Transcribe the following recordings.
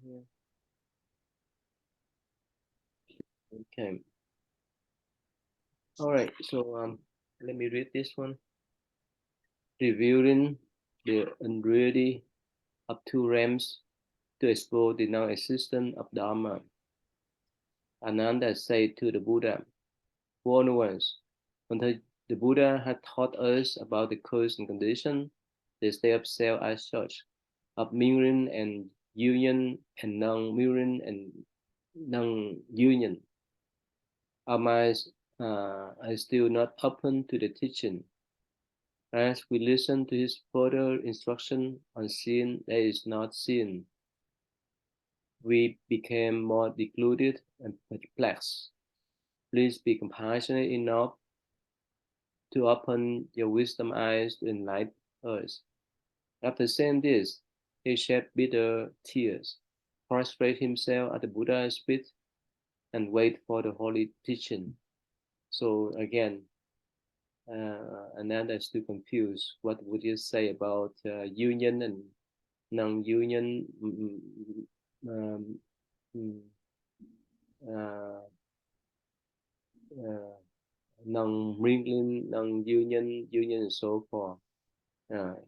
here. Okay. All right. So let me read this one. Revealing the unreality of two realms to explore the non-existence of Dharma. Ananda said to the Buddha, "Warn ones, when the Buddha had taught us about the cause and condition, the state of self as such, of mirroring and union and non-mirroring and non-union. Our minds are still not open to the teaching. As we listen to his further instruction on sin that is not sin, we became more deluded and perplexed. Please be compassionate enough to open your wisdom eyes to enlighten us." After saying this, he shed bitter tears, prostrated himself at the Buddha's feet, and waited for the holy teaching. So again, Ananda is still confused. What would you say about union and non-union? Um, mm, uh, uh, non-mingling, non-union, union, and so forth.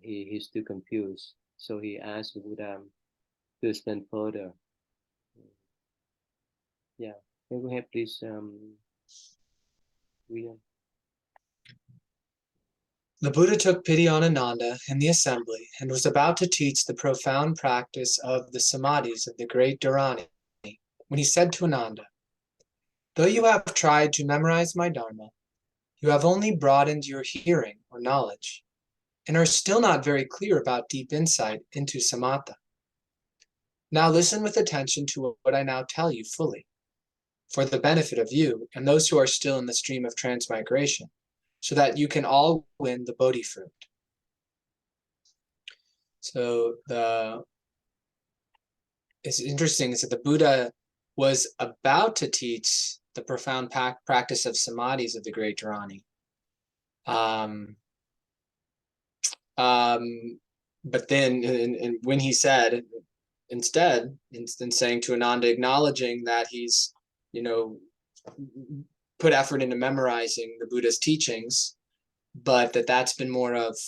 He's still confused. So he asked the Buddha to explain further. Yeah. Can we have please, William? The Buddha took pity on Ananda in the assembly and was about to teach the profound practice of the samadhis of the great Dharani when he said to Ananda, "Though you have tried to memorize my Dharma, you have only broadened your hearing or knowledge and are still not very clear about deep insight into samatha. Now listen with attention to what I now tell you fully, for the benefit of you and those who are still in the stream of transmigration, so that you can all win the Bodhi fruit." So it's interesting is that the Buddha was about to teach the profound practice of samadhis of the great Dharani. Um, but then, and when he said, instead, in saying to Ananda, acknowledging that he's, put effort into memorizing the Buddha's teachings, but that's been more of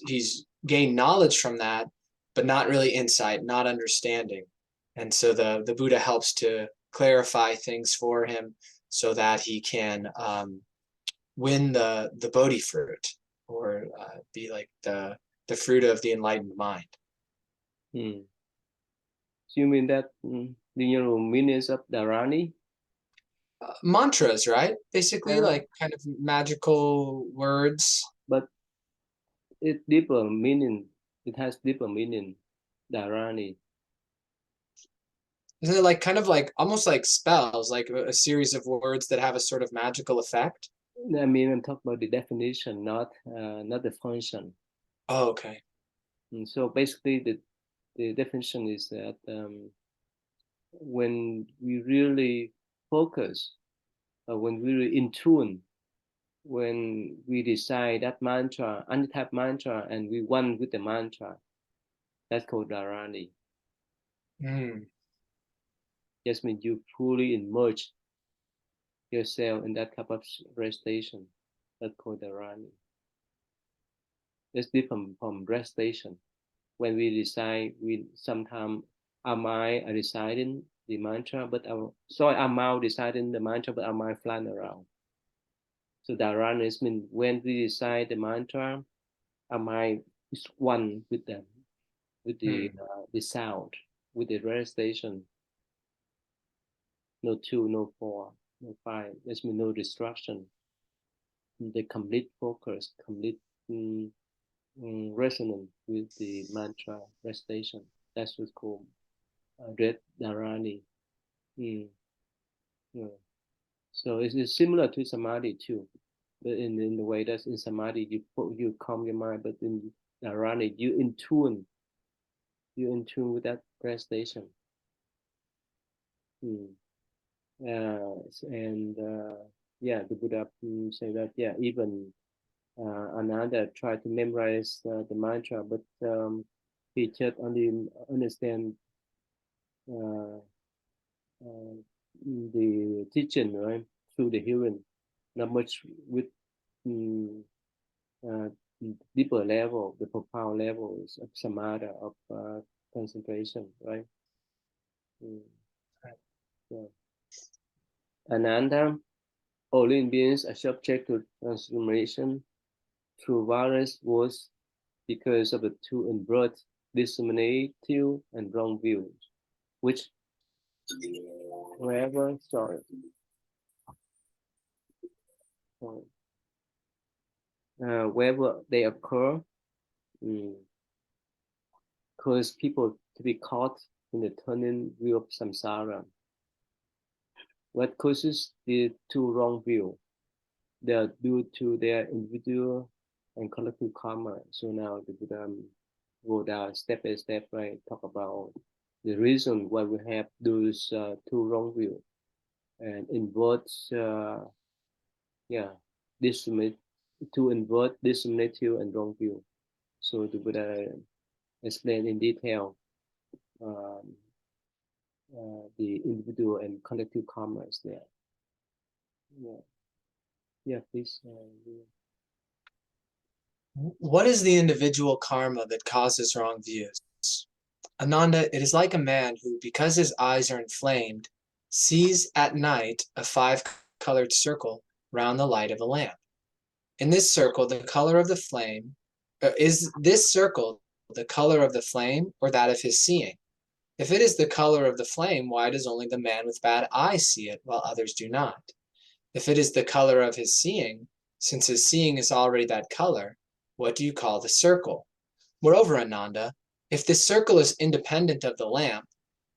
he's gained knowledge from that, but not really insight, not understanding. And so the Buddha helps to clarify things for him so that he can win the Bodhi fruit, or be like the fruit of the enlightened mind. Hmm. So you mean that the meanings of Dharani? Mantras, right? Basically, Yeah, like kind of magical words. but it deeper meaning. It has deeper meaning. Dharani. Isn't it like kind of like almost like spells, like a series of words that have a sort of magical effect? I mean, I'm talking about the definition, not the function. Oh, okay. And so basically, the definition is that when we really focus, when we're in tune, when we decide that mantra, any type mantra, and we one with the mantra, that's called dharani. Mm. Just means you fully immerse yourself in that type of restation. That's called dharani. It's different from restation. When we decide, we sometimes our mind are deciding the mantra, but our mouth deciding the mantra, but our mind flying around. So dharana means when we decide the mantra, our mind is one with them, with Mm. the sound, with the restation. No two, no four, no five. This means no distraction. The complete focus, complete resonance with the mantra recitation. That's what's called Red Dharani. Mm, yeah. So it's similar to samadhi too, but in the way that's in samadhi you calm your mind, but in Dharani you in tune with that recitation. Mm. And yeah, the Buddha say that yeah, even Ananda tried to memorize the mantra, but he just only understand uh, the teaching, right, through the hearing, not much with um, uh, deeper level, the profound levels of samadhi, of concentration, right? Mm, yeah. Ananda, all living beings are subject to transformation through various words because of the two inbred discriminative and wrong views, which wherever, wherever they occur, mm, cause people to be caught in the turning wheel of samsara. What causes the two wrong view? They are due to their individual and collective karma. So now the Buddha go down step by step, right? Talk about the reason why we have those two wrong view and inverts, yeah, discriminate to invert discriminative and wrong view. So the Buddha explained in detail um, the individual and collective karmas there. Yeah, yeah, please. What is the individual karma that causes wrong views? Ananda, it is like a man who, because his eyes are inflamed, sees at night a five-colored circle round the light of a lamp. In this circle, the color of the flame, is this circle the color of the flame or that of his seeing? If it is the color of the flame, why does only the man with bad eyes see it while others do not? If it is the color of his seeing, since his seeing is already that color, what do you call the circle? Moreover, Ananda, if this circle is independent of the lamp,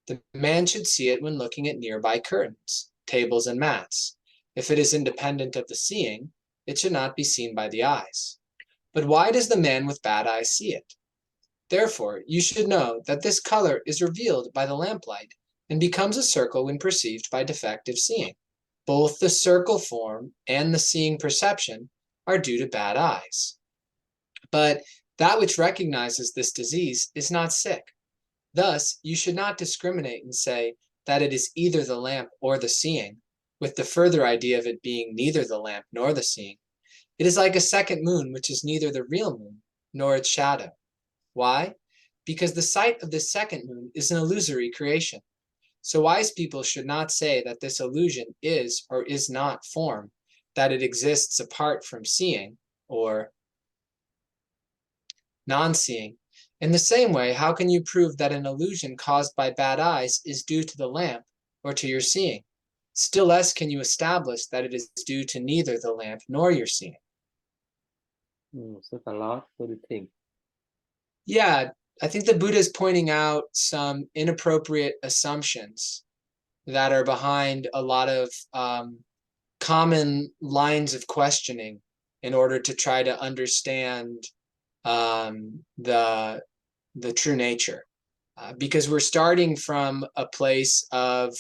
the man should see it when looking at nearby curtains, tables, and mats. If it is independent of the seeing, it should not be seen by the eyes. But why does the man with bad eyes see it? Therefore, you should know that this color is revealed by the lamplight and becomes a circle when perceived by defective seeing. Both the circle form and the seeing perception are due to bad eyes. But that which recognizes this disease is not sick. Thus, you should not discriminate and say that it is either the lamp or the seeing, with the further idea of it being neither the lamp nor the seeing. It is like a second moon, which is neither the real moon nor its shadow. Why? Because the sight of this second moon is an illusory creation. So wise people should not say that this illusion is or is not form, that it exists apart from seeing or non-seeing. In the same way, how can you prove that an illusion caused by bad eyes is due to the lamp or to your seeing? Still less can you establish that it is due to neither the lamp nor your seeing. Such a lot for the thing. Yeah, I think the Buddha is pointing out some inappropriate assumptions that are behind a lot of common lines of questioning in order to try to understand the true nature, because we're starting from a place of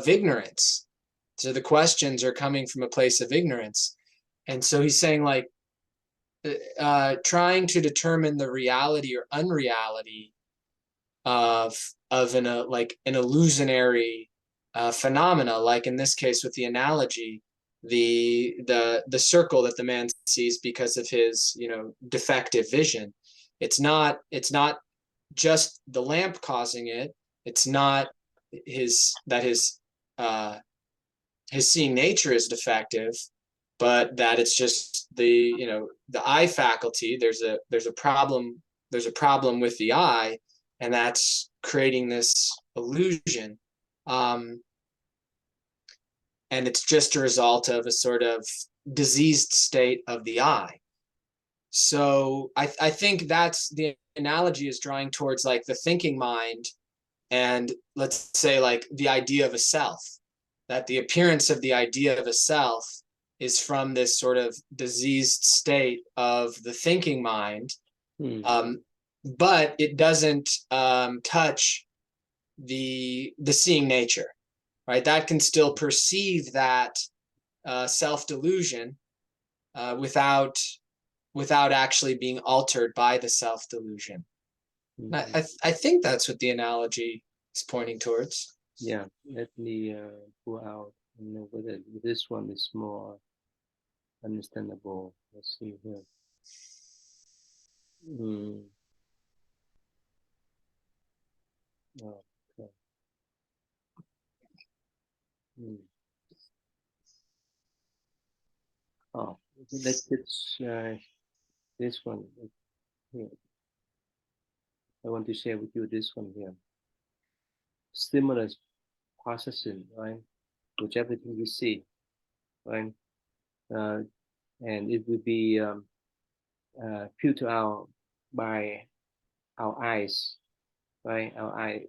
ignorance. So the questions are coming from a place of ignorance, and so he's saying like trying to determine the reality or unreality of like an illusionary phenomena, like in this case with the analogy, the circle that the man sees because of his defective vision. It's not just the lamp causing it. It's not uh, his seeing nature is defective, but that it's just the eye faculty. There's a problem with the eye, and that's creating this illusion. And it's just a result of a sort of diseased state of the eye. So I think that's the analogy is drawing towards like the thinking mind, and let's say like the idea of a self, that the appearance of the idea of a self is from this sort of diseased state of the thinking mind. But it doesn't touch the seeing nature, right? That can still perceive that self-delusion without actually being altered by the self-delusion. I think that's what the analogy It's pointing towards. Yeah, let me pull out. I don't know whether this one is more understandable. Let's see here. Okay. Oh, let's this one here. I want to share with you this one here. Stimulus processing, right? Which everything we see, right? And it will be filtered out by our eyes, right? Our eye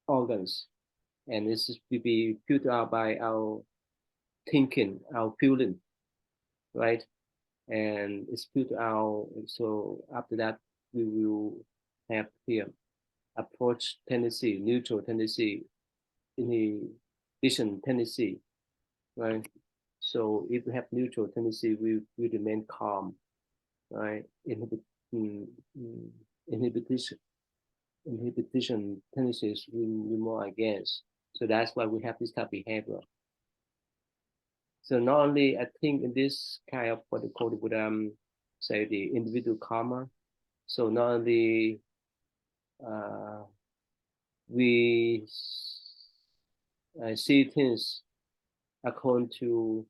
organs, and this will be filtered out by our thinking, our feeling, right? And it's filtered out. So after that, we will have here approach tendency, neutral tendency, inhibition tendency, right? So if we have neutral tendency, we remain calm, right? Mm, inhibition inhibition tendencies we more against. So that's why we have this type of behavior. So not only I think in this kind of what they call the Buddha, say the individual karma. So not only uh, we see things according to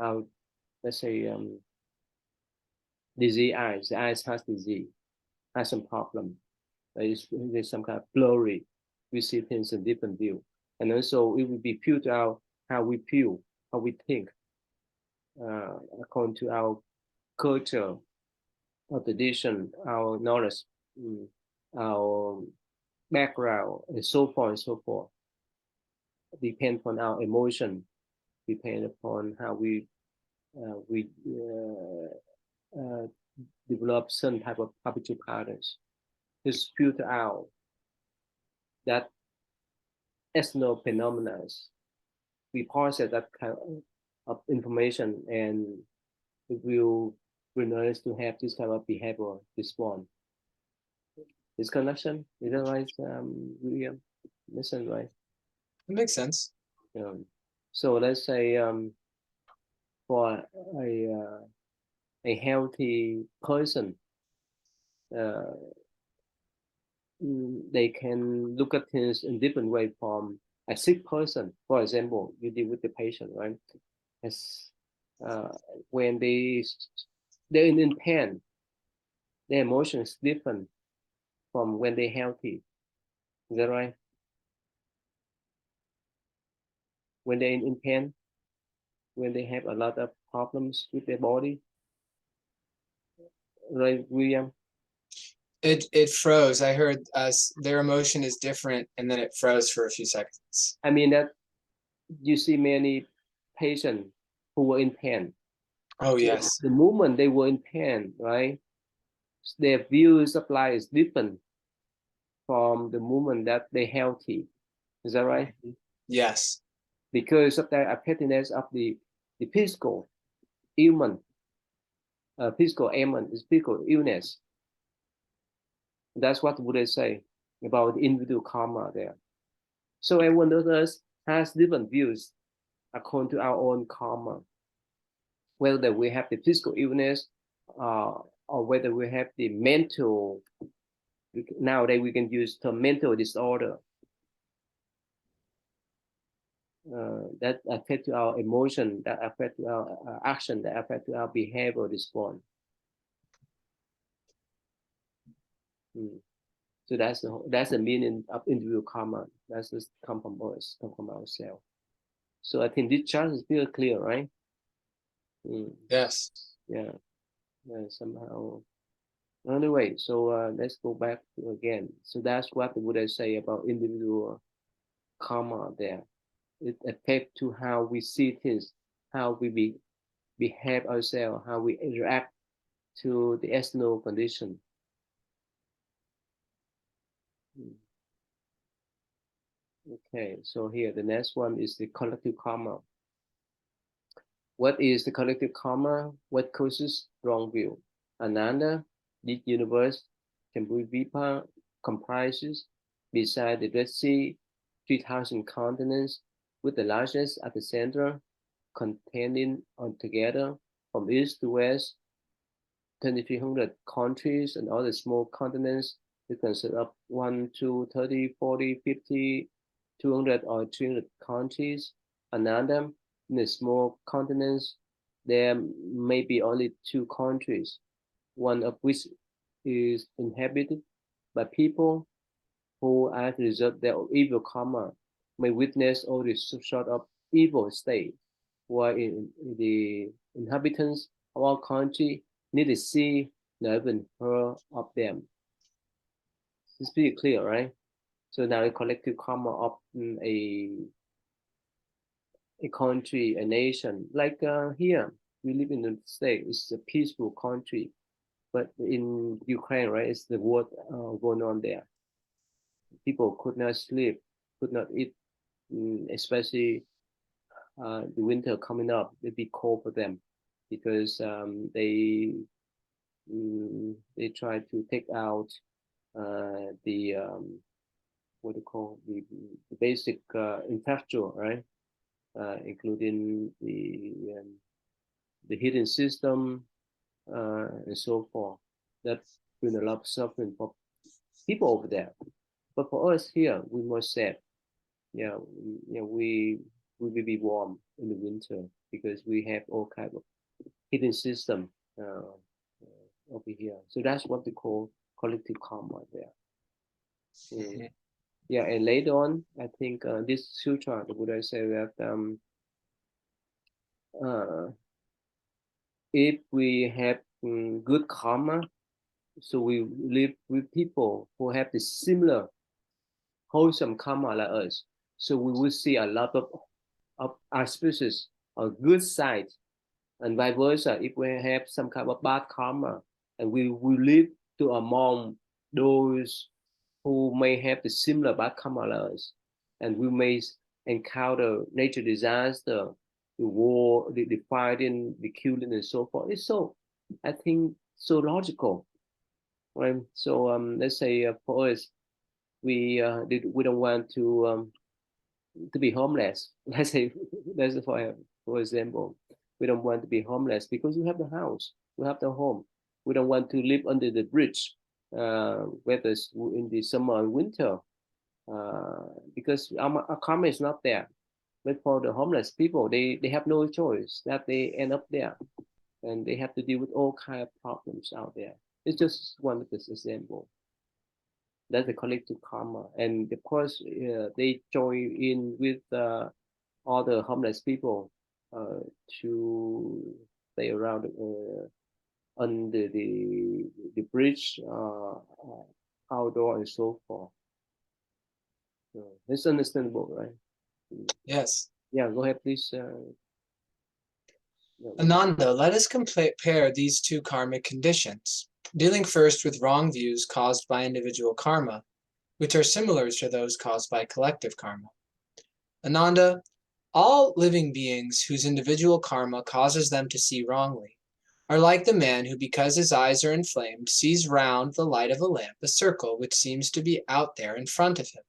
our, let's say, disease eyes. The eyes has disease, has some problem. There's some kind of blurry. We see things in different view, and also it will be filtered out how we feel, how we think, according to our culture, our tradition, our knowledge, our background, and so forth and so forth. Depend on our emotion, depend upon how we develop some type of habitual patterns. Just filter out that external phenomena. We process that kind of information, and it will bring us to have this kind of behavior response. This connection, is that right, William? Listen, right? It makes sense. So let's say for a healthy person, they can look at things in different way from a sick person. For example, you deal with the patient, right? As when they're in pain, their emotion is different from when they're healthy. Is that right? When they're in pain, when they have a lot of problems with their body, right, William? It froze. I heard their emotion is different, and then it froze for a few seconds. I mean that you see many patients who were in pain. Oh yes. The moment they were in pain, right? Their views of life is different from the moment that they're healthy. Is that right? Yes. Because of the unhappiness of the physical ailment, physical ailment is physical illness. That's what Buddha say about individual karma there. So everyone of us has different views according to our own karma. Whether we have the physical illness, or whether we have the mental, nowadays we can use the mental disorder, that affect our emotion, that affect our action, that affect our behavior response. So that's the meaning of individual karma. That's just come from us, come from ourselves. So I think this chart is very clear, right? Yes. Yeah. Somehow. Anyway, so let's go back again. So that's what the Buddha say about individual karma there. It affects to how we see things, how we behave ourselves, how we interact to the external condition. Okay, so here the next one is the collective karma. What is the collective karma? What causes wrong view? Ananda, this universe comprises beside the Red Sea, 3,000 continents, with the largest at the center, containing altogether from east to west 2,300 countries and other small continents. You can set up 1, 2, 30, 40, 50, 200 or 300 countries. Another, in the small continents, there may be only 2 countries, one of which is inhabited by people who, as a result their evil karma, may witness all this sort of evil state, while in the inhabitants of our country neither see nor even heard of them. It's pretty clear, right? So now the collective karma of a country, a nation, like here, we live in the state, it's a peaceful country, but in Ukraine, right, it's the war going on there. People could not sleep, could not eat, especially the winter coming up, it'd be cold for them because they try to take out the what do you call the basic infrastructure, right? Including the heating system and so forth. That's been a lot of suffering for people over there. But for us here, we must say, yeah, we will be warm in the winter because we have all kind of heating system over here. So that's what they call collective karma there. Mm. Yeah, and later on, I think this sutra, the Buddha said that if we have good karma, so we live with people who have the similar wholesome karma like us. So we will see a lot of auspicious or good side, and vice versa. If we have some kind of bad karma, and we live to among those who may have the similar bad karma like us, and we may encounter nature disaster, the war, the fighting, the killing, and so forth. It's so, I think, so logical, right? So let's say for us, we don't want to be homeless. Let's say, let's for example, we don't want to be homeless because we have the house, we have the home. We don't want to live under the bridge, whether it's in the summer and winter, because our karma is not there. But for the homeless people, they have no choice that they end up there, and they have to deal with all kind of problems out there. It's just one of this example. That's the collective karma, and of course they join in with other homeless people to stay around under the bridge, outdoor, and so forth. So it's understandable, right? Yes. Yeah, go ahead, please. Ananda, let us compare these two karmic conditions, dealing first with wrong views caused by individual karma, which are similar to those caused by collective karma. Ananda, all living beings whose individual karma causes them to see wrongly are like the man who, because his eyes are inflamed, sees round the light of a lamp a circle which seems to be out there in front of him,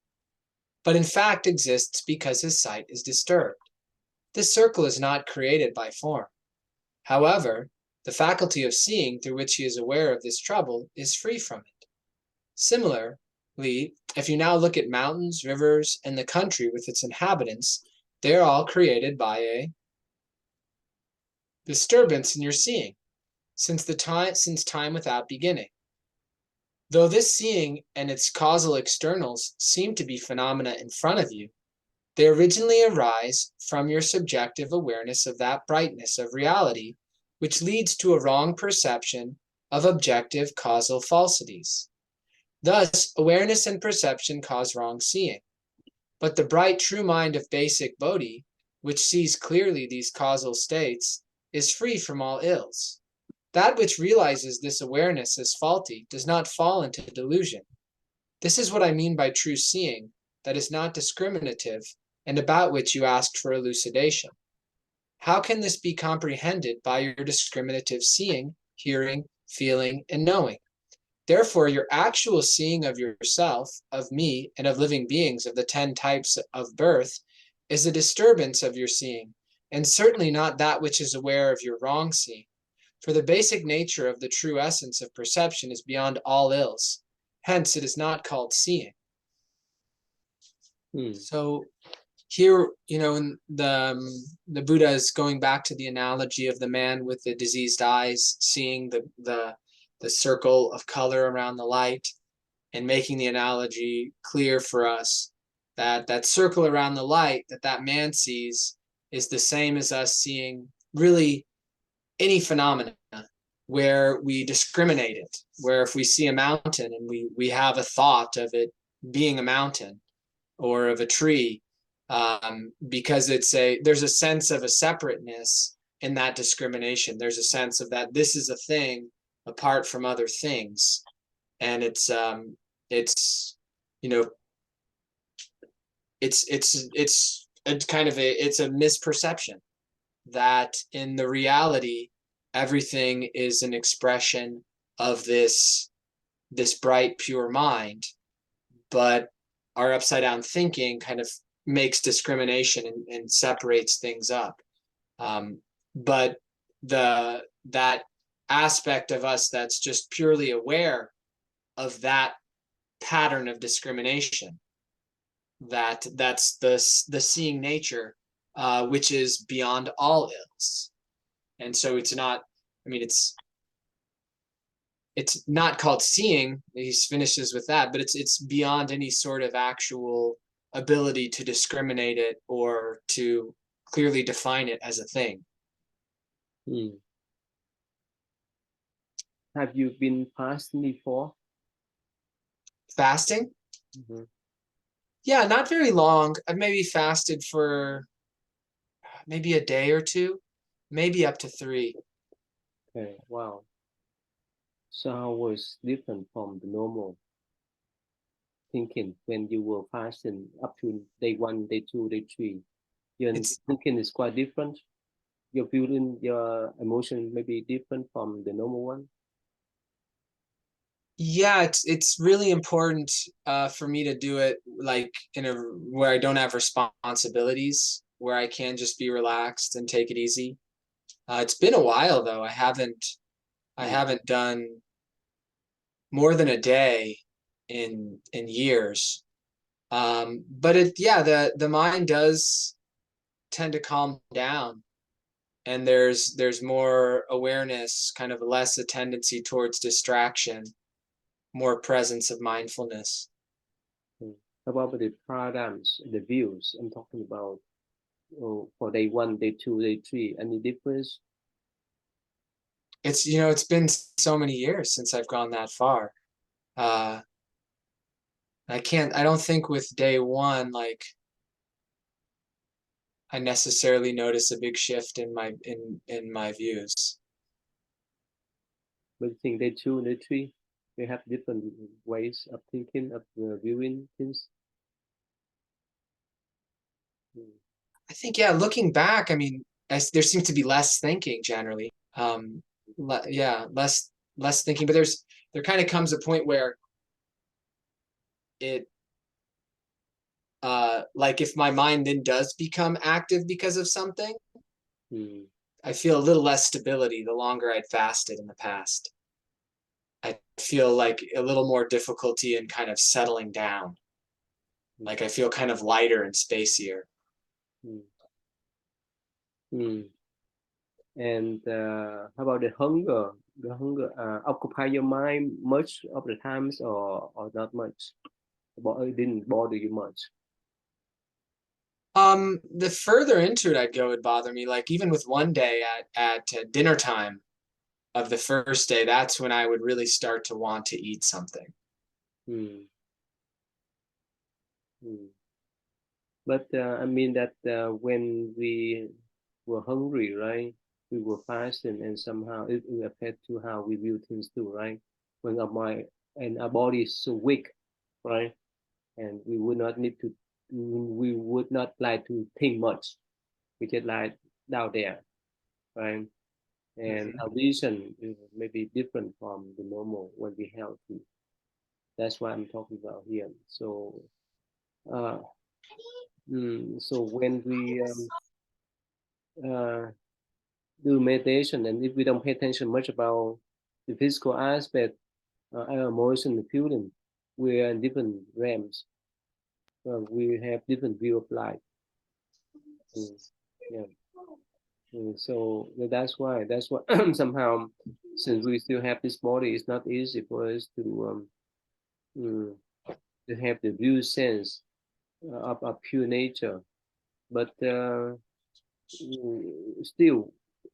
but in fact exists because his sight is disturbed. This circle is not created by form. However, the faculty of seeing through which he is aware of this trouble is free from it. Similarly, if you now look at mountains, rivers, and the country with its inhabitants, they are all created by a disturbance in your seeing, since time without beginning. Though this seeing and its causal externals seem to be phenomena in front of you, they originally arise from your subjective awareness of that brightness of reality, which leads to a wrong perception of objective causal falsities. Thus, awareness and perception cause wrong seeing. But the bright true mind of basic Bodhi, which sees clearly these causal states, is free from all ills. That which realizes this awareness as faulty does not fall into delusion. This is what I mean by true seeing, that is not discriminative, and about which you asked for elucidation. How can this be comprehended by your discriminative seeing, hearing, feeling, and knowing? Therefore, your actual seeing of yourself, of me, and of living beings, of the 10 types of birth, is a disturbance of your seeing, and certainly not that which is aware of your wrong seeing. For the basic nature of the true essence of perception is beyond all ills. Hence, it is not called seeing. So here, in the Buddha is going back to the analogy of the man with the diseased eyes, seeing the circle of color around the light, and making the analogy clear for us that that circle around the light that man sees is the same as us seeing really any phenomena where we discriminate it, where if we see a mountain and we have a thought of it being a mountain or of a tree, because there's a sense of a separateness in that discrimination. There's a sense of that this is a thing apart from other things, and it's you know it's a kind of it's a misperception that in the reality everything is an expression of this bright pure mind, but our upside down thinking kind of makes discrimination and separates things up. But that aspect of us that's just purely aware of that pattern of discrimination, that's the seeing nature, which is beyond all ills. And so it's not, I mean, it's not called seeing. He finishes with that, but it's beyond any sort of actual ability to discriminate it or to clearly define it as a thing. Have you been fasting before? Fasting? Yeah, not very long. I've maybe fasted for maybe a day or two, maybe up to 3. Okay, wow. So how was different from the normal thinking when you were fasting up to day 1, day 2, day 3? Your thinking is quite different. Your feeling, your emotion may be different from the normal one. Yeah, it's really important for me to do it like where I don't have responsibilities, where I can just be relaxed and take it easy. It's been a while though. I haven't done more than a day in years. But the mind does tend to calm down, and there's more awareness, kind of less a tendency towards distraction, more presence of mindfulness. About the paradigms, the views I'm talking about, for day 1, day 2, day 3, any difference? It's been so many years since I've gone that far. I don't think with day 1, like I necessarily notice a big shift in my views. But I think day 2, day 3, they have different ways of thinking, of viewing things. I think, yeah, looking back, I mean, there seems to be less thinking generally. Less thinking, but there kind of comes a point where it, like if my mind then does become active because of something, I feel a little less stability the longer I'd fasted in the past. I feel like a little more difficulty in kind of settling down. Like I feel kind of lighter and spacier. And how about the hunger? The hunger occupy your mind much of the times, or not much? It didn't bother you much? The further into it I'd go, it'd bother me. Like even with one day at dinner time of the first day, that's when I would really start to want to eat something. But I mean that when we were hungry, right? We were fasting, and somehow it will affect to how we view things too, right? When our mind and our body is so weak, right? And we would not need to, we would not like to think much. We just like down there, right? and our vision may be different from the normal when we're healthy. That's what I'm talking about here. So, uh, so when we uh, do meditation, and if we don't pay attention much about the physical aspect, our emotion, the feeling, we are in different realms. We have different view of life. Yeah. So that's why somehow, since we still have this body, it's not easy for us mm, to have the real sense of pure nature. But still,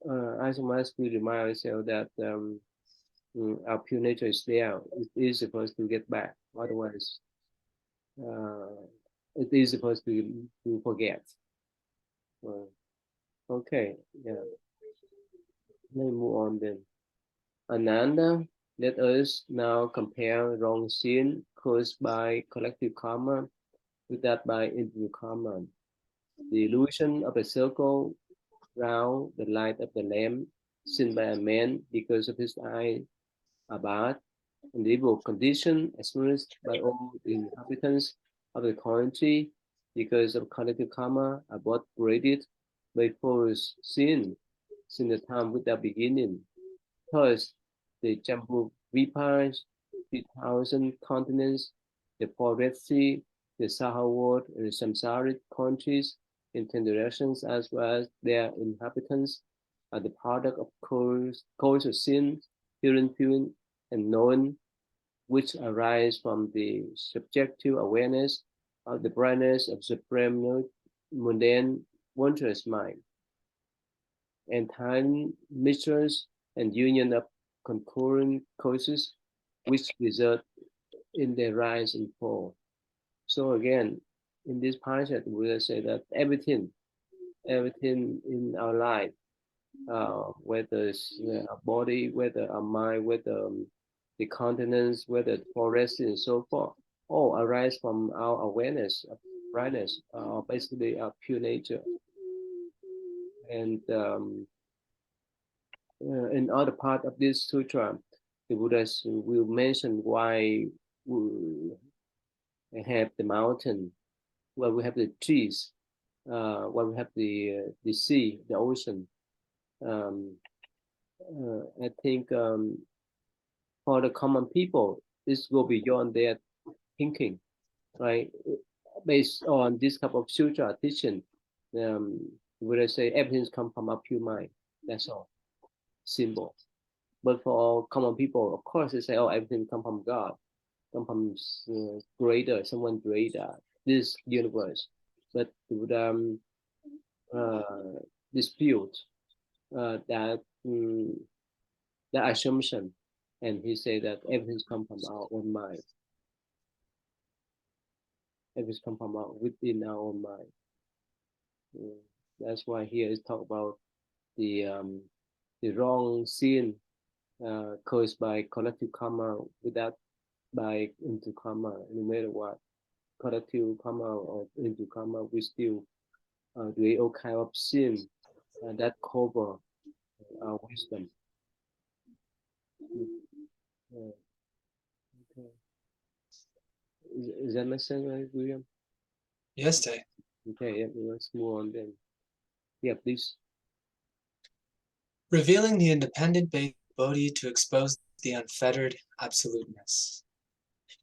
I must to remind ourselves that our pure nature is there. It is supposed to get back. Otherwise, uh, it is supposed to forget. Uh, okay, yeah. Let me move on then. Ananda, let us now compare wrong sin caused by collective karma with that by individual karma. The illusion of a circle round the light of the lamp seen by a man because of his eye are bad, and the evil condition experienced by all the inhabitants of the country because of collective karma are both created by false sin, sin the time without beginning. Thus, the Jambu-Vipas, the thousand continents, the four Red Sea, the Sahara world, and the Samsaric countries in 10 directions, as well as their inhabitants, are the product of cause of sin, hearing, feeling, and knowing, which arise from the subjective awareness of the brightness of supreme mundane wondrous mind and time mixtures and union of concurrent causes which result in their rise and fall. So again, in this passage, we will say that everything in our life, whether it's our body, whether our mind, whether the continents, whether the forest and so forth, all arise from our awareness of brightness, basically our pure nature. And in other part of this sutra, the Buddhas will mention why we have the mountain, why we have the trees, why we have the sea, the ocean. Um, I think for the common people, this go beyond their thinking, right? Based on this type of sutra teaching, would I say everything's come from a pure mind. That's all. Simple. But for common people, of course, they say, "Oh, everything come from God, come from greater, someone greater, this universe." But would uh, dispute that assumption, and he said that everything's come from our own mind. Everything's come from within our own mind. Mm. That's why here is talk about the wrong sin caused by collective karma without by into karma, no matter what collective karma or into karma, we still do all kind of sin that cover our wisdom. Uh, okay. Is that make sense, right, William? Yes, Tay. Okay, yeah, let's move on then. Yeah, please. Revealing the independent Bodhi to expose the unfettered absoluteness.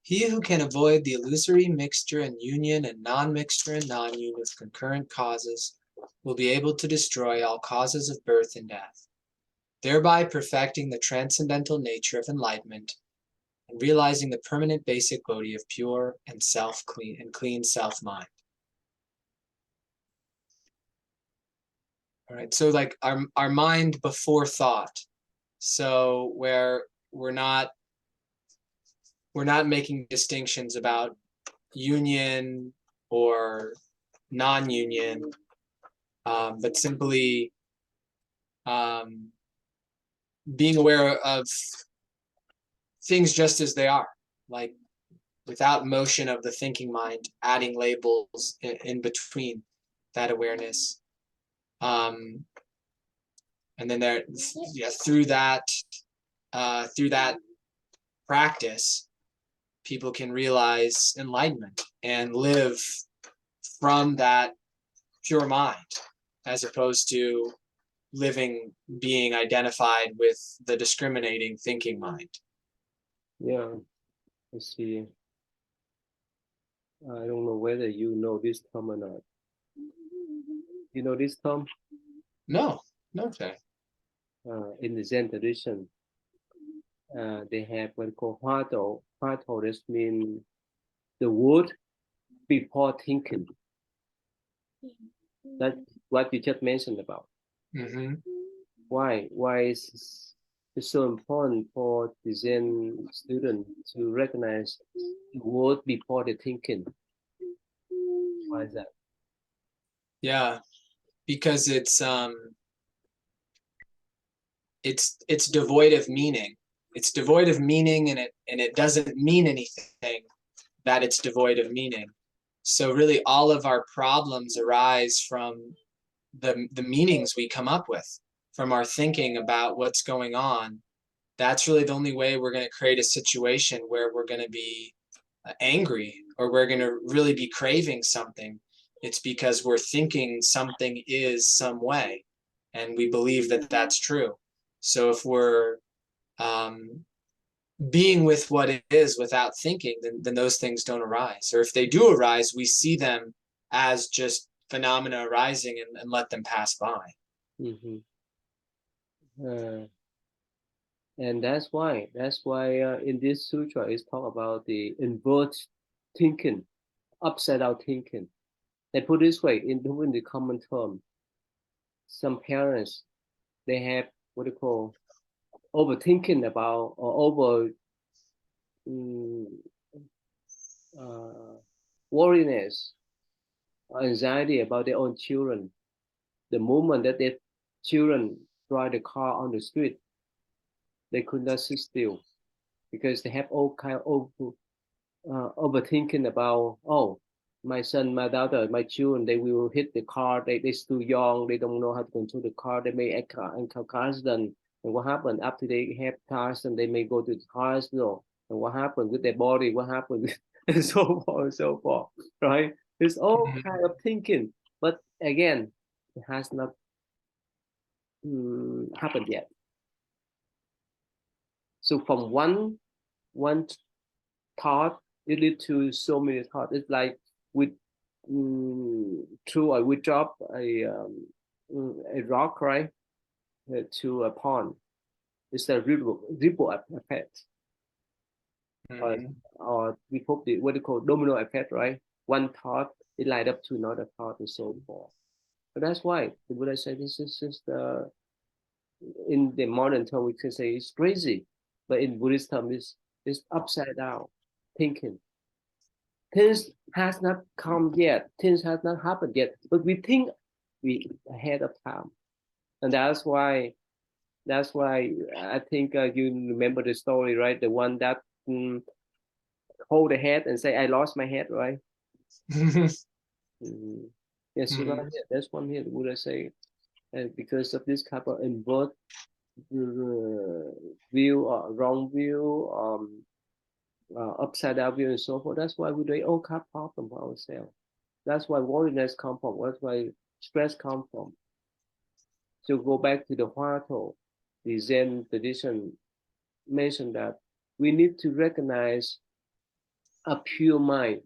He who can avoid the illusory mixture and union and non-mixture and non-union of concurrent causes will be able to destroy all causes of birth and death, thereby perfecting the transcendental nature of enlightenment and realizing the permanent basic Bodhi of pure and clean self-mind. All right, so like our mind before thought. So where we're not making distinctions about union or non-union, but simply being aware of things just as they are, like without motion of the thinking mind, adding labels in between that awareness. And then through that practice, people can realize enlightenment and live from that pure mind, as opposed to being identified with the discriminating thinking mind. Yeah, I see. I don't know whether you know this term or not. You know this term? No, okay. In the Zen tradition, they have what called Hwato. Hwato, this means the word before thinking. That's what you just mentioned about. Mm-hmm. Why is it so important for the Zen student to recognize the word before the thinking? Why is that? Yeah, because it's devoid of meaning. It's devoid of meaning, and it doesn't mean anything that it's devoid of meaning. So really, all of our problems arise from the meanings we come up with, from our thinking about what's going on. That's really the only way we're going to create a situation where we're going to be angry, or we're going to really be craving something. It's because we're thinking something is some way, and we believe that that's true. So if we're being with what it is without thinking, then those things don't arise. Or if they do arise, we see them as just phenomena arising, and let them pass by. Mm-hmm. And that's why in this sutra it's talk about the invert thinking, upside down thinking. They put this way in the common term. Some parents, they have what they call overthinking about, or over mm, worriness or anxiety about their own children. The moment that their children drive the car on the street, they could not sit still because they have all kind of overthinking about, oh, my son, my daughter, my children, they will hit the car. They're still young. They don't know how to control the car. They may encounter car accident. And what happened after they have car accident? They may go to the hospital. And what happened with their body? What happened? And so forth and so forth. Right? It's all kind of thinking. But again, it has not happened yet. So from one thought, it leads to so many thoughts. It's like with through we drop a rock, right, to a pond. It's a ripple effect, Mm-hmm. or we hope the what they call domino effect, right? One thought it light up to another thought and so forth. But that's why the Buddha said this is just in the modern term we can say it's crazy, but in Buddhist term it's upside down thinking. Things has not come yet. Things has not happened yet. But we think we ahead of time, and that's why I think you remember the story, right? The one that hold the head and say, "I lost my head," right? Mm. Yes, so right here. That's one here. The Buddha say, because of this type of invert view or wrong view, upside down view, and so forth. That's why we do all kind of problem for ourselves. That's why worriness come from. That's why stress come from. So go back to the Hwato, the Zen tradition mentioned that we need to recognize a pure mind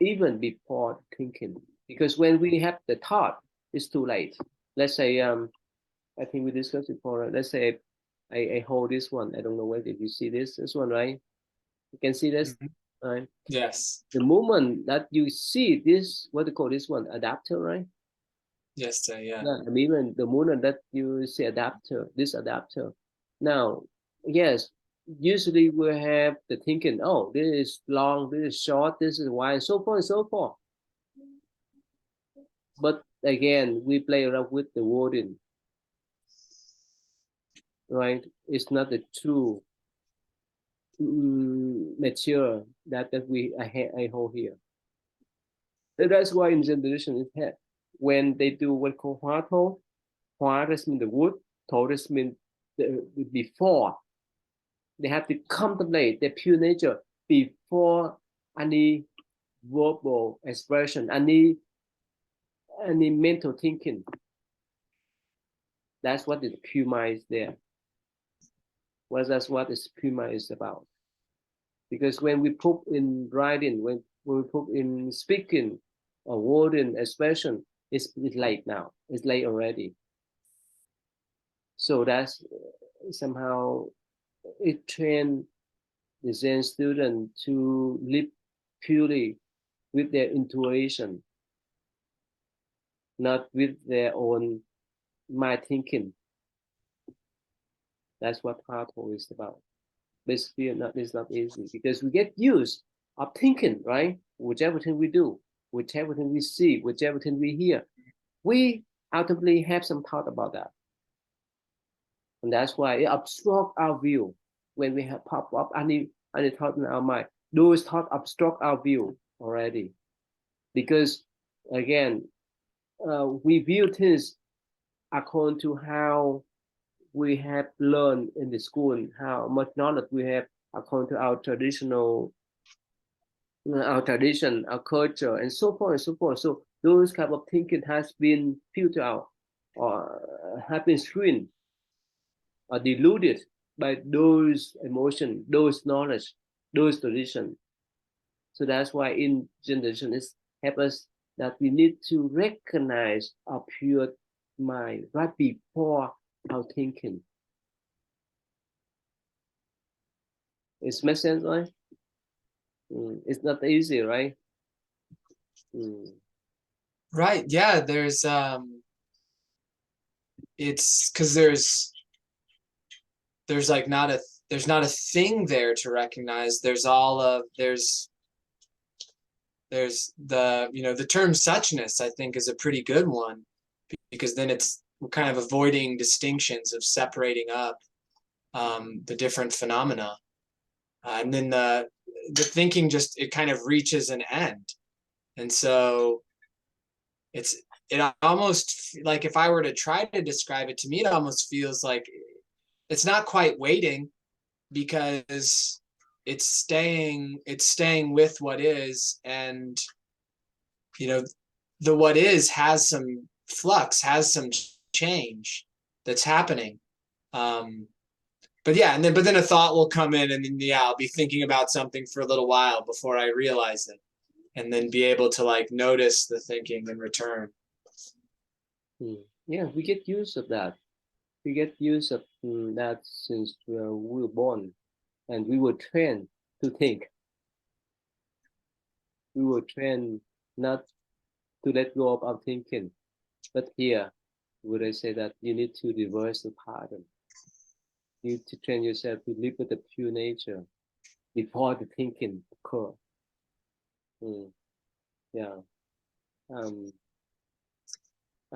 even before thinking. Because when we have the thought, it's too late. Let's say, I think we discussed before. Let's say I hold this one. I don't know whether you see this one, right? You can see this, right? Yes. The moment that you see this, what do you call this one? Adapter, right? Yes, yeah. Yeah, I mean, when the moment that you see adapter, this adapter. Now, yes, usually we have the thinking, oh, this is long, this is short, this is wide, so forth and so forth. But again, we play around with the wording, right? It's not the true material that I hold here. And that's why in Zen tradition it had when they do what called hua to, hua that's mean the wood, Taurus means before. They have to contemplate their pure nature before any verbal expression, any mental thinking. That's what the pure mind is there. Well, that's what the pure mind is about. Because when we put in writing, when we put in speaking or wording expression, it's late now. It's late already. So that's somehow it trained the Zen student to live purely with their intuition, not with their own mind thinking. That's what Plato is about. But it's not easy because we get used of thinking, right? With everything we do, with everything we see, with everything we hear, we ultimately have some thought about that. And that's why it obstructs our view when we have pop up any thought in our mind. Those thoughts obstruct our view already. Because again, we view things according to how we have learned in the school and how much knowledge we have according to our tradition, our culture, and so forth and so forth. So those kind of thinking has been filtered out or have been screened or diluted by those emotions, those knowledge, those traditions. So that's why in generation is help us that we need to recognize our pure mind right before our thinking. It makes sense, right? It's not easy, right? Right. Yeah. It's because there's like there's not a thing there to recognize. There's the, the term suchness, I think, is a pretty good one, because then we're kind of avoiding distinctions of separating up the different phenomena. And then the thinking it kind of reaches an end. And so it almost, like, if I were to try to describe it, to me, it almost feels like it's not quite waiting, because it's staying with what is. And the what is has some flux, has some change that's happening. But yeah, but then a thought will come in, and then, yeah, I'll be thinking about something for a little while before I realize it, and then be able to, like, notice the thinking and return. Yeah, we get used of that. We get used of that since we were born, and we were trained to think. We were trained not to let go of our thinking. But here, would I say that you need to reverse the pattern? You need to train yourself to live with the pure nature before the thinking occur. Yeah.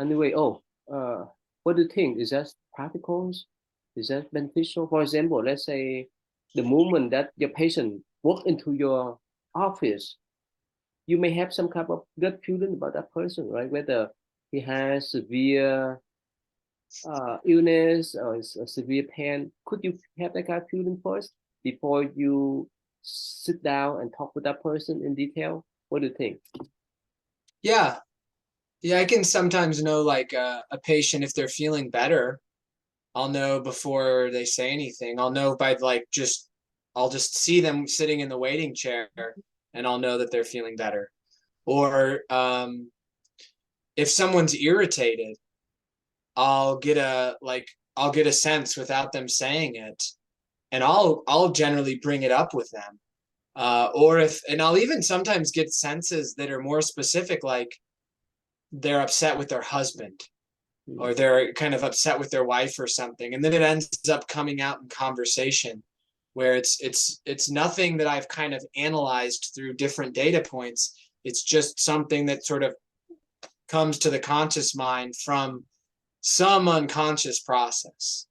Anyway, what do you think? Is that practical? Is that beneficial? For example, let's say the moment that your patient walk into your office, you may have some kind of gut feeling about that person, right? Whether he has severe illness or a severe pain. Could you have that kind of feeling first before you sit down and talk with that person in detail? What do you think? Yeah. I can sometimes know, like, a patient, if they're feeling better. I'll know before they say anything. I'll know by, like, I'll just see them sitting in the waiting chair, and I'll know that they're feeling better. Or if someone's irritated, I'll get a sense without them saying it, and I'll generally bring it up with them. And I'll even sometimes get senses that are more specific, like they're upset with their husband, or they're kind of upset with their wife or something, and then it ends up coming out in conversation, where it's nothing that I've kind of analyzed through different data points. It's just something that sort of comes to the conscious mind from some unconscious process.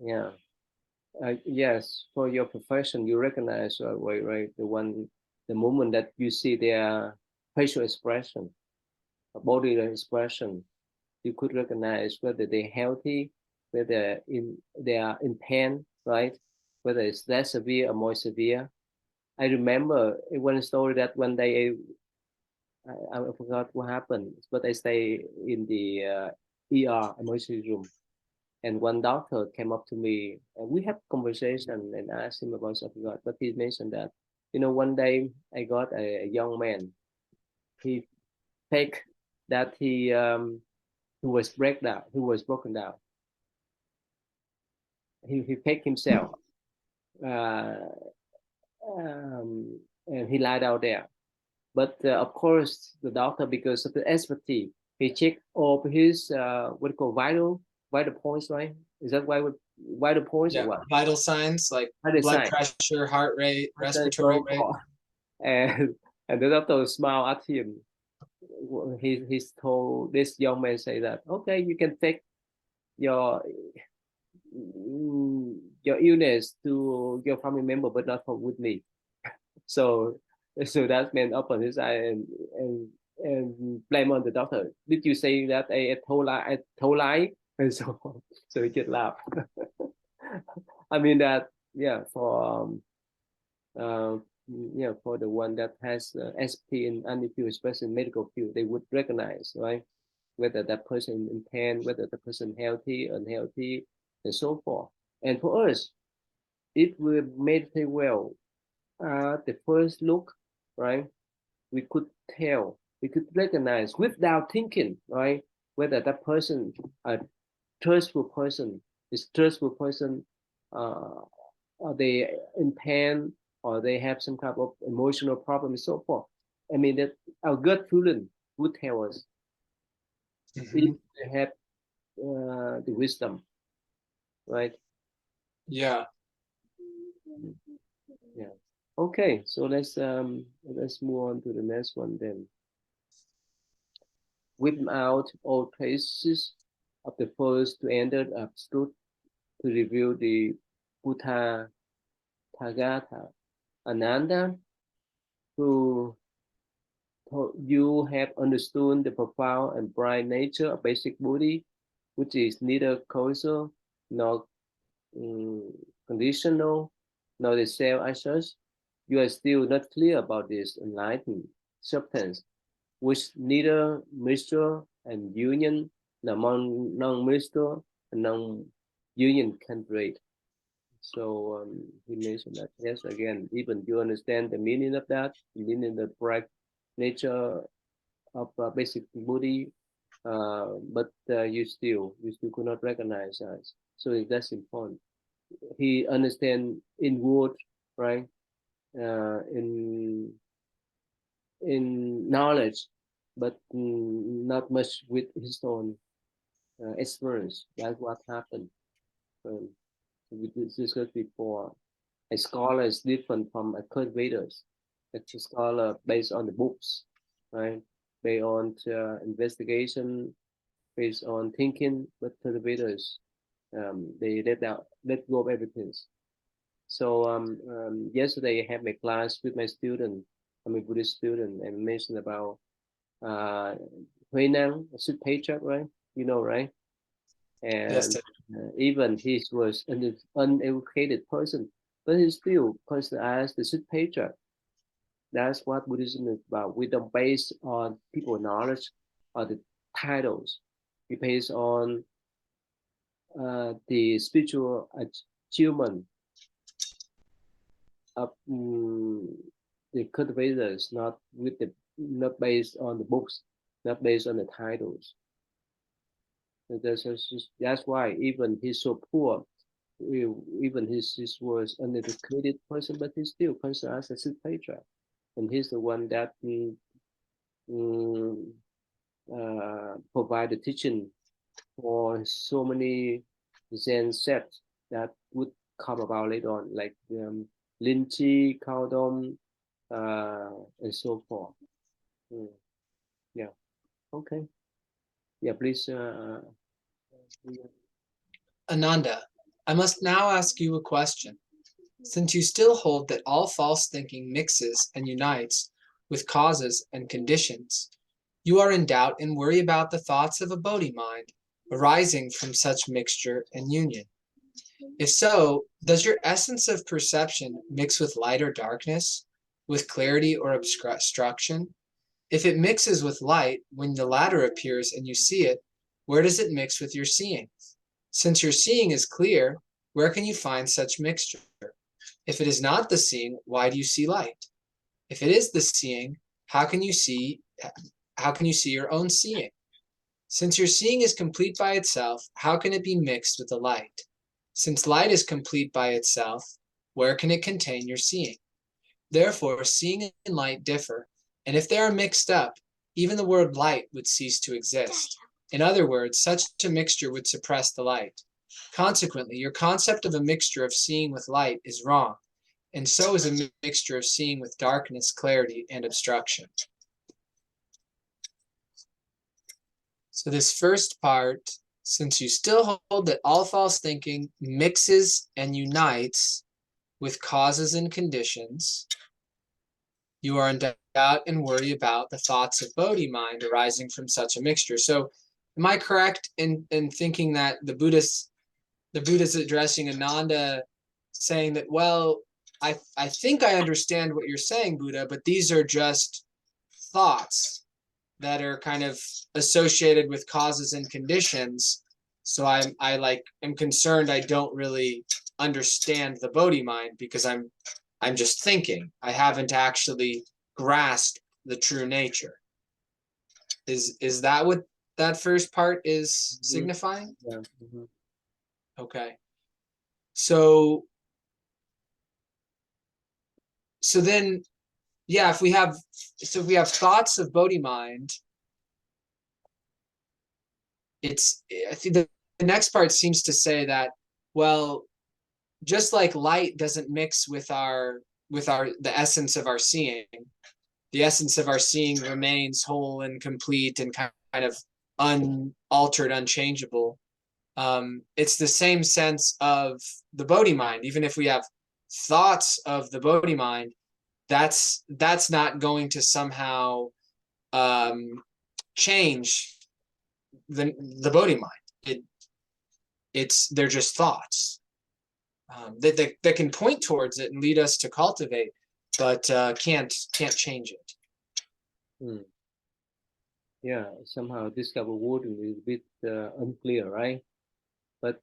Yeah. Yes, for your profession, you recognize right? The moment that you see their facial expression, body expression, you could recognize whether they're healthy, whether they are in pain, right? Whether it's less severe or more severe. I remember one story that one day I forgot what happened, but I stay in the ER emergency room, and one doctor came up to me, and we had conversation, and I asked him about something, but he mentioned that, one day I got a young man. He faked that he was break down. He was broken down. He faked himself, uh, and he lied out there. But of course, the doctor, because of the expertise, he checked all of his what you call vital points, right? Is that vital points or Yeah, what? vital signs like Vital blood sign. pressure, heart rate, And respiratory so rate. forth. And the doctor smiled at him. He's told this young man, say that, okay, you can take your your illness to your family member, but not for with me. So that man opened his eye and blame on the doctor. Did you say that I told lie? I told lie, and so he just laughed. I mean that, yeah, uh, for the one that has SP in any field, especially in medical field, they would recognize, right, whether that person in pain, whether the person healthy, unhealthy, and so forth. And for us, if we meditate well, the first look, right, we could tell, we could recognize without thinking, right, whether that person, a trustful person, is trustful person, uh, are they in pain, or they have some kind of emotional problem, and so forth. I mean that our gut feeling would tell us if Mhm. they have the wisdom, right? Yeah. Yeah. Okay, so let's move on to the next one then. Whip out all traces of the first to enter absolute to reveal the Buddha Tathagata. Ananda, who you have understood the profound and bright nature of basic Buddhi, which is neither causal nor um, conditional, nor the self as such. You are still not clear about this enlightened substance, which neither mixture and union, non-mixture and non-union can break. So he mentioned that, yes, again, even you understand the meaning of that, the meaning of the bright nature of basic Buddhi, but you still could not recognize us. So that's important. He understand in word, right? In knowledge, but not much with his own experience. That's what happened. Um, we discussed before. A scholar is different from a cultivator. It's a scholar based on the books, right? Based on investigation, based on thinking, but cultivators, they let go of everything. So yesterday I had my class with my student. I'm a Buddhist student, and mentioned about uh, Huay Nang, a Sid Paycheck, right? Right? Yes. And even he was an uneducated person, but he still considered as the Sid Paycheck. That's what Buddhism is about. We don't base on people knowledge or the titles. We base on the spiritual achievement of the cultivators, not based on the books, not based on the titles. So that's why even he's so poor, even he was an uneducated person, but he's still considered as a patriarch, and he's the one that mm, provide the teaching for so many Zen sects that would come about later on, like Linchi, Kaodom, and so forth. Mm, yeah. Okay. Yeah. Please. Ananda, I must now ask you a question. Since you still hold that all false thinking mixes and unites with causes and conditions, You are in doubt and worry about the thoughts of a Bodhi mind arising from such mixture and union. If so, does your essence of perception mix with light or darkness, with clarity or obstruction? If it mixes with light, when the latter appears and you see it, where does it mix with your seeing? Since your seeing is clear, where can you find such mixture? If it is not the seeing, why do you see light? If it is the seeing, how can you see your own seeing? Since your seeing is complete by itself, how can it be mixed with the light? Since light is complete by itself, where can it contain your seeing? Therefore, seeing and light differ, and if they are mixed up, even the word light would cease to exist. In other words, such a mixture would suppress the light. Consequently, your concept of a mixture of seeing with light is wrong, and so is a mixture of seeing with darkness, clarity, and obstruction. So this first part, since you still hold that all false thinking mixes and unites with causes and conditions, you are in doubt and worry about the thoughts of Bodhi mind arising from such a mixture. So am I correct in thinking that the Buddha's addressing Ananda, saying that, well, I think I understand what you're saying, Buddha, but these are just thoughts that are kind of associated with causes and conditions. So I am concerned I don't really understand the Bodhi mind because I'm just thinking. I haven't actually grasped the true nature. Is that what that first part is signifying? Yeah. Okay. So then, yeah, if we have thoughts of Bodhi mind, I think the next part seems to say that, well, just like light doesn't mix with the essence of our seeing, the essence of our seeing remains whole and complete and kind of unaltered, unchangeable. It's the same sense of the Bodhi mind. Even if we have thoughts of the Bodhi mind, that's not going to somehow change the Bodhi mind. They're just thoughts that can point towards it and lead us to cultivate, but can't change it. Yeah, somehow this type of wording is a bit unclear, right? But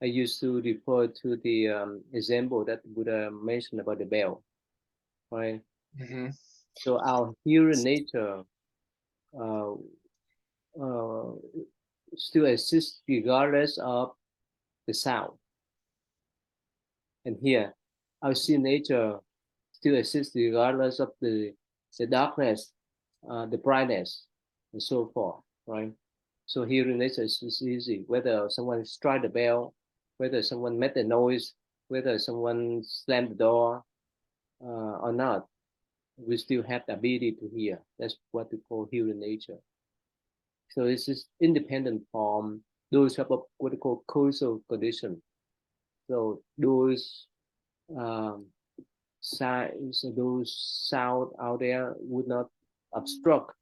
I used to refer to the example that Buddha mentioned about the bell, right? Mm-hmm. So our hearing nature uh, still exists regardless of the sound. And here, our seeing nature still exists regardless of the darkness, the brightness, and so forth, right? So hearing nature is easy. Whether someone strike the bell, whether someone made the noise, whether someone slammed the door or not, we still have the ability to hear. That's what we call hearing nature. So this is independent from those type of what we call causal condition. So those signs, those sound out there would not obstruct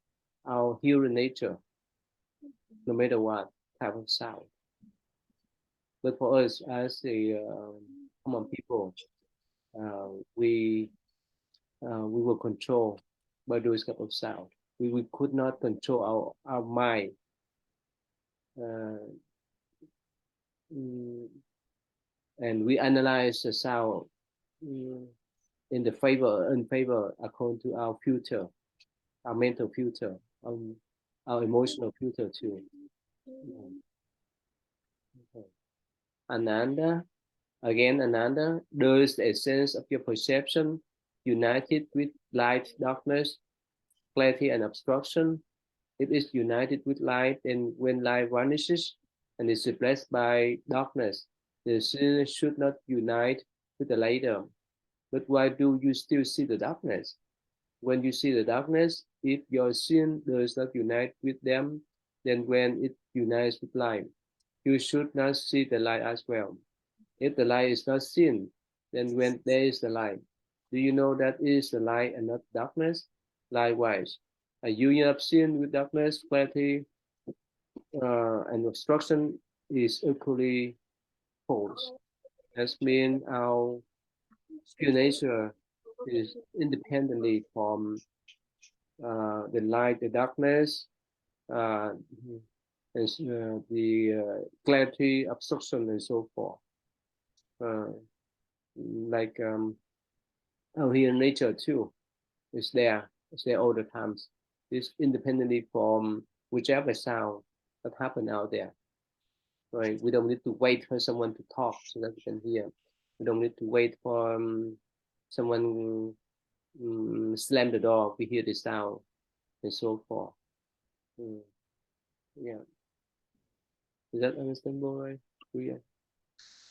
our hearing nature, no matter what type of sound. But for us as a common people, we were controlled by those type of sound. We could not control our mind. And we analyze the sound in the favor in favor according to our future, our mental future, our emotional future too. Okay. Ananda, Ananda, does the essence of your perception united with light, darkness, clarity, and obstruction? If it's united with light, then when light vanishes and is replaced by darkness, the sin should not unite with the latter. But why do you still see the darkness? When you see the darkness, if your sin does not unite with them, then when it unites with light, you should not see the light as well. If the light is not seen, then when there is the light, do you know that it is the light and not darkness? Likewise, a union of sin with darkness, clarity, and obstruction is equally false. That means our pure nature is independently from the light, the darkness, uh, and clarity, obstruction, and so forth. Uh, like our here nature too is there. It's there all the times. It's independently from whichever sound that happen out there. Right? We don't need to wait for someone to talk so that we can hear. We don't need to wait for someone slam the door. We hear the sound and so forth. Mm, yeah, is that understandable, right? Yeah.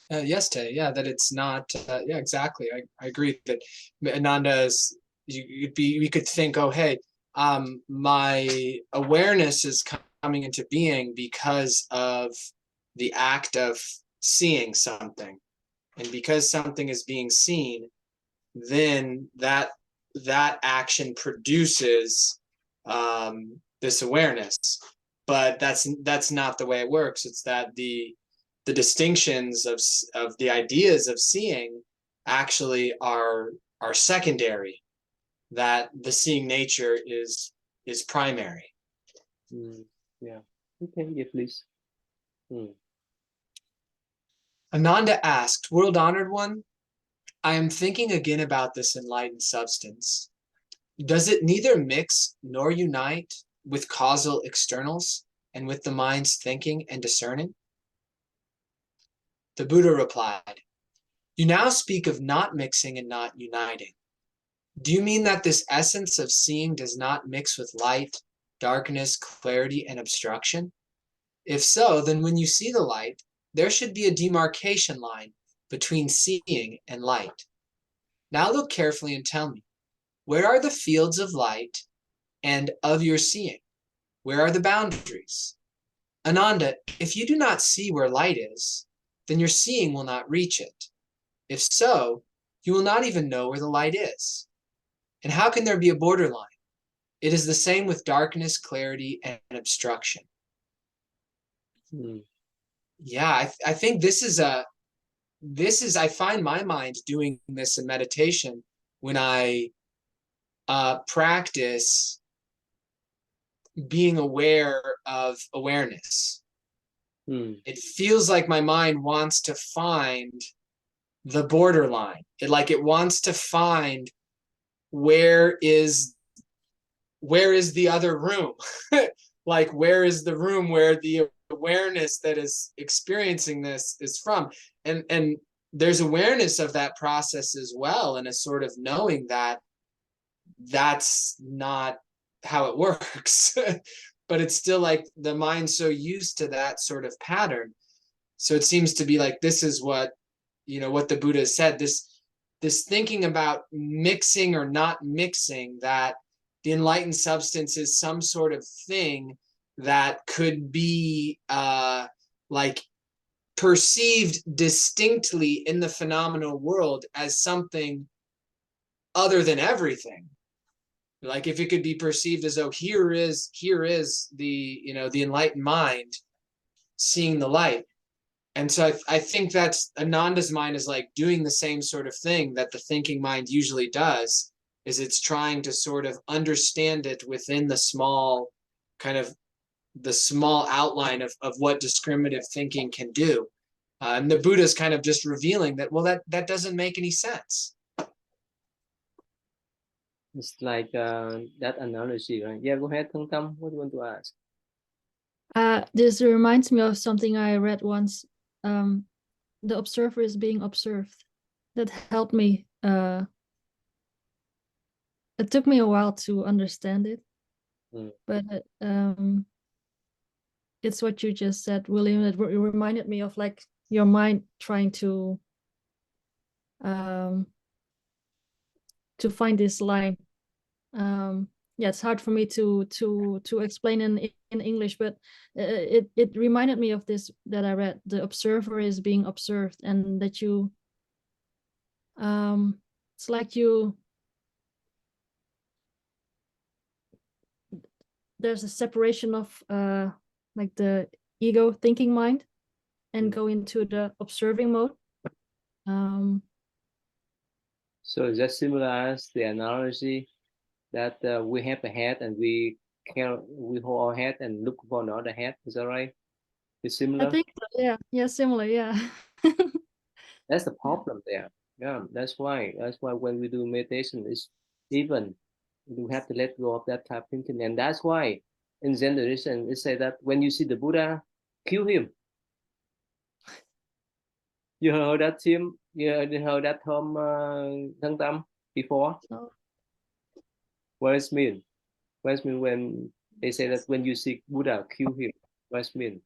Yes, Tay. Yeah, that it's not. Yeah, exactly. I agree that Ananda is. We could think, oh, hey, my awareness is coming into being because of the act of seeing something, and because something is being seen, then that action produces this awareness. But that's not the way it works. It's that the distinctions of the ideas of seeing actually are secondary, that the seeing nature is primary. Yeah. Okay. Yeah, please. Ananda asked, World Honored One, I am thinking again about this enlightened substance. Does it neither mix nor unite with causal externals and with the mind's thinking and discerning? The Buddha replied, You now speak of not mixing and not uniting. Do you mean that this essence of seeing does not mix with light, darkness, clarity, and obstruction? If so, then when you see the light, there should be a demarcation line between seeing and light. Now look carefully and tell me, where are the fields of light and of your seeing? Where are the boundaries? Ananda, if you do not see where light is, then your seeing will not reach it. If so, you will not even know where the light is. And how can there be a borderline? It is the same with darkness, clarity, and obstruction. Yeah, I think I find my mind doing this in meditation when I practice being aware of awareness. It feels like my mind wants to find the borderline. It wants to find where is the other room. Like, where is the room where the awareness that is experiencing this is from? And there's awareness of that process as well, and a sort of knowing that that's not how it works. But it's still like the mind's so used to that sort of pattern. So it seems to be like this is what what the Buddha said, this thinking about mixing or not mixing, that the enlightened substance is some sort of thing that could be like perceived distinctly in the phenomenal world as something other than everything. Like, if it could be perceived as though here is the the enlightened mind seeing the light. And so I think that's Ananda's mind is like doing the same sort of thing that the thinking mind usually does, is it's trying to sort of understand it within the small outline of what discriminative thinking can do. And the Buddha is kind of just revealing that, well, that doesn't make any sense. It's like that analogy, right? Yeah, go ahead, Thang Tam. What do you want to ask? This reminds me of something I read once. The observer is being observed. That helped me. It took me a while to understand it, but it's what you just said, William. It reminded me of like your mind trying to find this line. Yeah, it's hard for me to explain in English, but it reminded me of this that I read. The observer is being observed, and that you it's like you there's a separation of like the ego thinking mind and go into the observing mode. So is that similar as the analogy that we have a head and we hold our head and look for another head? Is that right? It's similar. I think so, yeah, similar, yeah. That's the problem there. Yeah, that's why when we do meditation, it's even you have to let go of that type of thinking, and that's why in Zen tradition it say that when you see the Buddha, kill him. You heard that term? You heard that term, Thân Tâm, before? So, What does it mean? What does it mean when they say that when you see Buddha, kill him? What does it mean?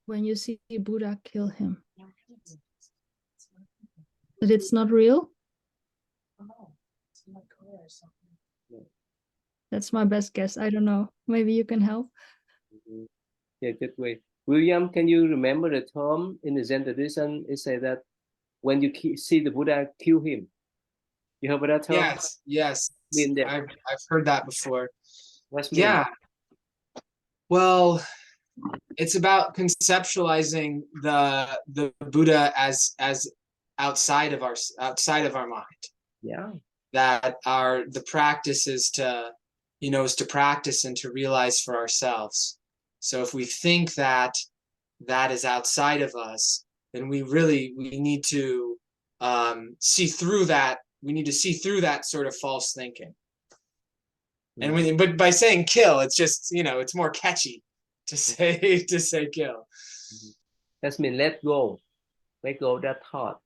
when you see Buddha, kill him. That it's not real? That's my best guess. I don't know. Maybe you can help. Yeah, good way. William, can you remember the term in the Zen tradition? It says that when you see the Buddha, kill him. You heard about that term? Yes. Mean that. I've heard that before. What's Yeah. Well, it's about conceptualizing the Buddha as outside of our mind. Yeah. That the practice is to practice and to realize for ourselves. So if we think that is outside of us, then we need to see through that. We need to see through that sort of false thinking. And but by saying kill, it's just, it's more catchy to say kill. That means let go of that thought.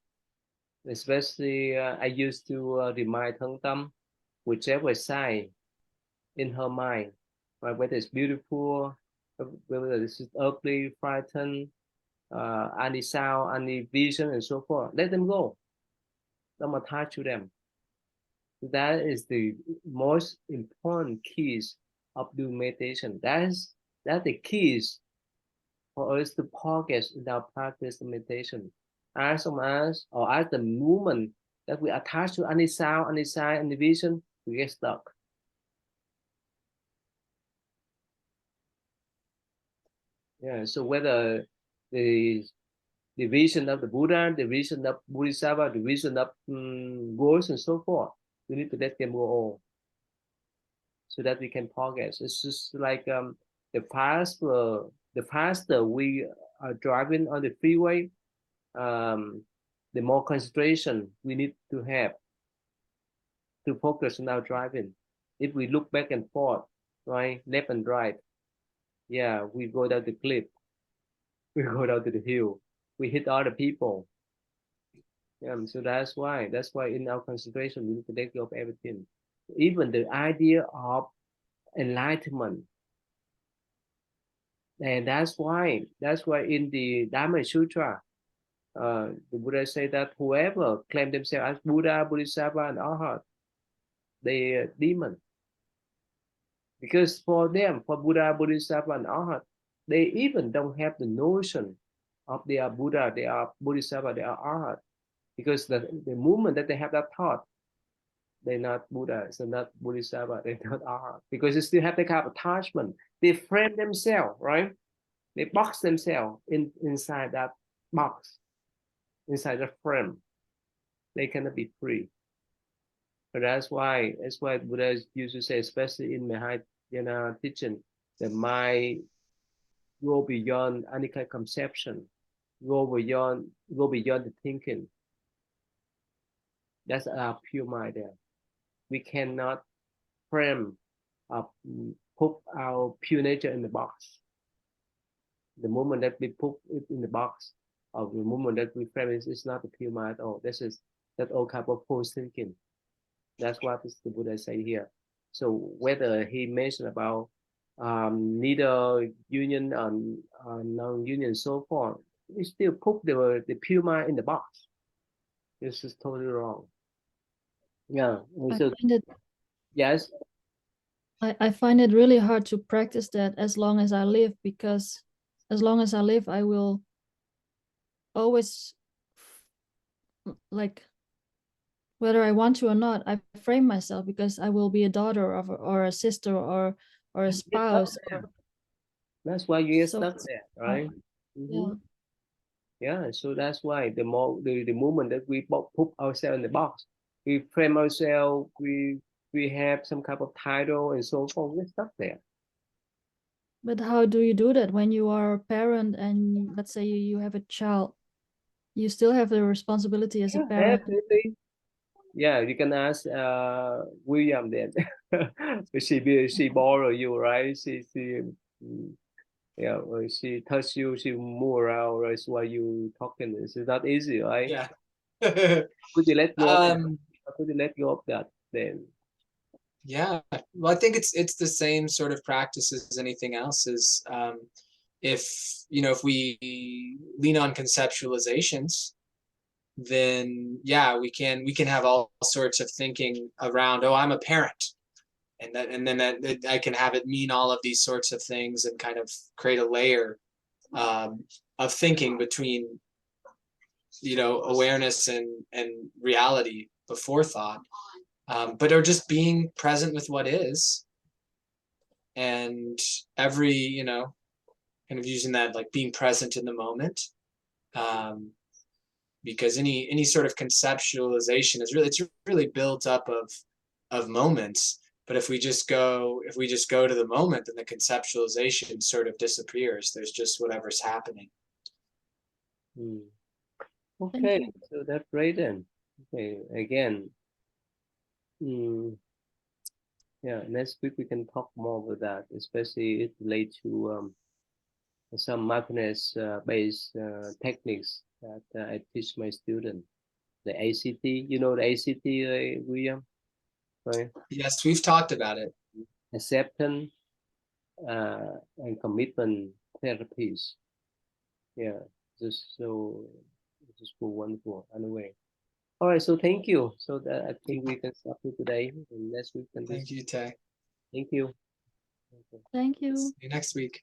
Especially I used to remind Thân Tâm whichever side in her mind, right? Whether it's beautiful, whether this is ugly, frightened, any sound, any vision, and so forth. Let them go. Don't attach to them. That is the most important keys of doing meditation. That's the keys for us to progress in our practice of meditation. As long as, or as the moment that we attach to any sound, any sight, any vision, we get stuck. Yeah, so whether the vision of the Buddha, the vision of Bodhisattva, the vision of ghosts and so forth, we need to let them go all so that we can progress. It's just like the faster we are driving on the freeway, the more concentration we need to have to focus on our driving. If we look back and forth, right, left and right, yeah, we go down the cliff, we go down to the hill, we hit other people. Yeah, so that's why in our concentration we need to let go of everything, even the idea of enlightenment. And that's why in the Dharma Sutra, the Buddha said that whoever claim themselves as Buddha, Bodhisattva, and Arhat, they are demon. Because for them, for Buddha, Bodhisattva, and Arhat, they even don't have the notion of they are Buddha, they are Bodhisattva, they are Arhat. Because the moment that they have that thought, they're not Buddha, they're not Bodhisattva, they're not Arhat. Because they still have that kind of attachment. They frame themselves, right? They box themselves inside that box, inside the frame. They cannot be free. But that's why Buddha used to say, especially in Mahayana teaching, the mind go beyond any kind of conception, go beyond the thinking. That's our pure mind there. We cannot frame put our pure nature in the box. The moment that we put it in the box, or the moment that we frame it, it's not the pure mind at all. That all kind of false thinking. That's what the Buddha say here. So whether he mentioned about neither union and non-union so forth, we still put the pure mind in the box. This is totally wrong. Yeah. So yes. I find it really hard to practice that as long as I live, because as long as I live, I will always like whether I want to or not, I frame myself because I will be a daughter of or a sister or a You get stuck spouse. there. That's why you get So stuck there, right? yeah. Yeah, so that's why the moment that we put ourselves in the box, we frame ourselves, we have some kind of title and so forth, we're stuck there. But how do you do that when you are a parent and let's say you have a child? You still have the responsibility as a parent. Definitely. Yeah, you can ask William then. She borrow you, right? Mm, yeah, when she touch you, she move around, right? While you talking. It's not easy, right? Yeah. Could you let go of that? um, How could you let go of that then? yeah. Well, I think it's the same sort of practice as anything else. Is if if we lean on conceptualizations, then yeah, we can have all sorts of thinking around. Oh, I'm a parent, and then I can have it mean all of these sorts of things and kind of create a layer of thinking between awareness and reality before thought, but are just being present with what is, and every kind of using that, like being present in the moment, because any sort of conceptualization is really built up of moments. But if we just go to the moment, then the conceptualization sort of disappears. There's just whatever's happening. Hmm. Thank Okay, you. so that's great then. Okay, again, yeah, next week we can talk more about that, especially it relates to some mindfulness based techniques that I teach my students. The ACT, you know the ACT, William, right? Yes, we've talked about it. Acceptance and commitment therapies. Yeah, just so just so wonderful. Anyway, all right. So thank you. So that I think we can stop here today, and next week can do. Thank you, Tay. Thank you. Okay. Thank you. See you next week.